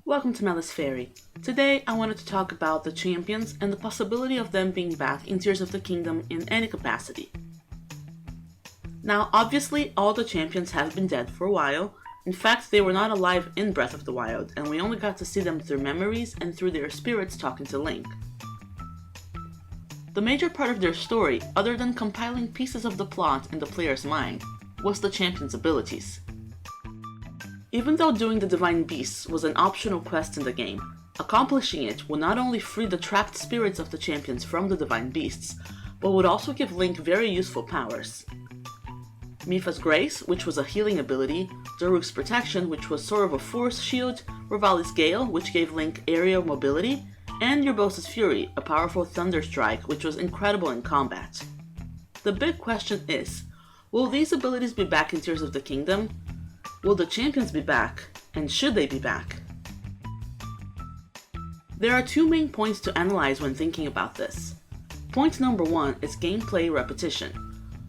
Welcome to Malice Fairy. Today I wanted to talk about the champions and the possibility of them being back in Tears of the Kingdom in any capacity. Now obviously all the champions have been dead for a while. In fact, they were not alive in Breath of the Wild, and we only got to see them through memories and through their spirits talking to Link. The major part of their story, other than compiling pieces of the plot in the player's mind, was the champions' abilities. Even though doing the Divine Beasts was an optional quest in the game, accomplishing it would not only free the trapped spirits of the champions from the Divine Beasts, but would also give Link very useful powers. Mipha's Grace, which was a healing ability, Daruk's Protection, which was sort of a force shield, Revali's Gale, which gave Link aerial mobility, and Urbosa's Fury, a powerful thunder strike which was incredible in combat. The big question is, will these abilities be back in Tears of the Kingdom? Will the champions be back, and should they be back? There are two main points to analyze when thinking about this. Point number one is gameplay repetition.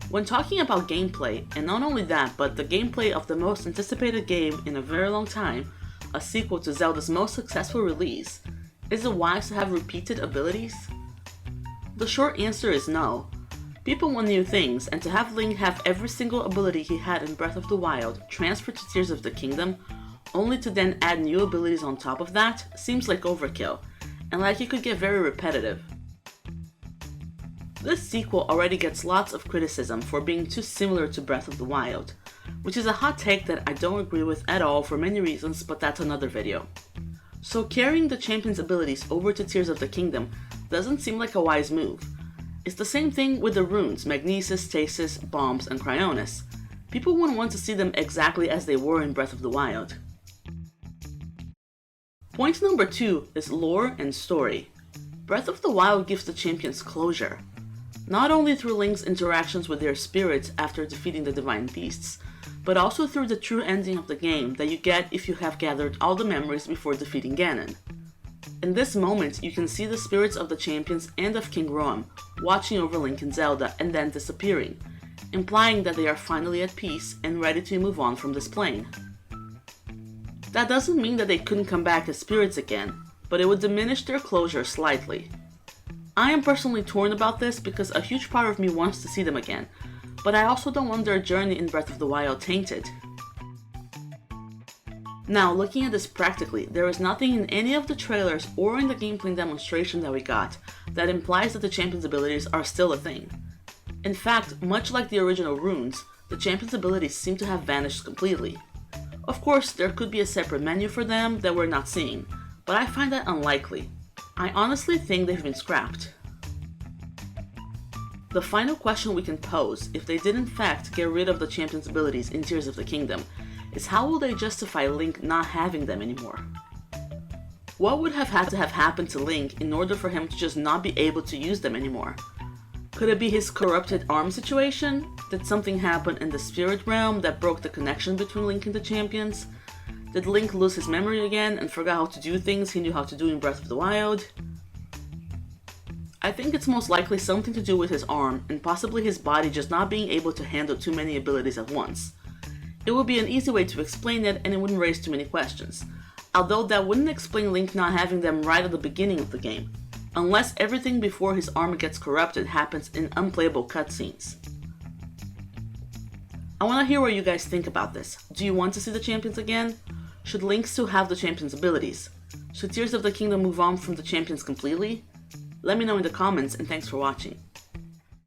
When talking about gameplay, and not only that, but the gameplay of the most anticipated game in a very long time, a sequel to Zelda's most successful release, is it wise to have repeated abilities? The short answer is no. People want new things, and to have Link have every single ability he had in Breath of the Wild transferred to Tears of the Kingdom, only to then add new abilities on top of that, seems like overkill, and like it could get very repetitive. This sequel already gets lots of criticism for being too similar to Breath of the Wild, which is a hot take that I don't agree with at all for many reasons, but that's another video. So carrying the champions' abilities over to Tears of the Kingdom doesn't seem like a wise move. It's the same thing with the runes, Magnesis, Stasis, Bombs, and Cryonis. People wouldn't want to see them exactly as they were in Breath of the Wild. Point number two is lore and story. Breath of the Wild gives the champions closure. Not only through Link's interactions with their spirits after defeating the Divine Beasts, but also through the true ending of the game that you get if you have gathered all the memories before defeating Ganon. In this moment, you can see the spirits of the champions and of King Roam watching over Link and Zelda and then disappearing, implying that they are finally at peace and ready to move on from this plane. That doesn't mean that they couldn't come back as spirits again, but it would diminish their closure slightly. I am personally torn about this because a huge part of me wants to see them again, but I also don't want their journey in Breath of the Wild tainted. Now, looking at this practically, there is nothing in any of the trailers or in the gameplay demonstration that we got that implies that the champions' abilities are still a thing. In fact, much like the original runes, the champions' abilities seem to have vanished completely. Of course, there could be a separate menu for them that we're not seeing, but I find that unlikely. I honestly think they've been scrapped. The final question we can pose, if they did in fact get rid of the champions' abilities in Tears of the Kingdom, is how will they justify Link not having them anymore? What would have had to have happened to Link in order for him to just not be able to use them anymore? Could it be his corrupted arm situation? Did something happen in the spirit realm that broke the connection between Link and the champions? Did Link lose his memory again and forgot how to do things he knew how to do in Breath of the Wild? I think it's most likely something to do with his arm and possibly his body just not being able to handle too many abilities at once. It would be an easy way to explain it and it wouldn't raise too many questions, although that wouldn't explain Link not having them right at the beginning of the game, unless everything before his arm gets corrupted happens in unplayable cutscenes. I want to hear what you guys think about this. Do you want to see the champions again? Should Link still have the champions' abilities? Should Tears of the Kingdom move on from the champions completely? Let me know in the comments, and thanks for watching.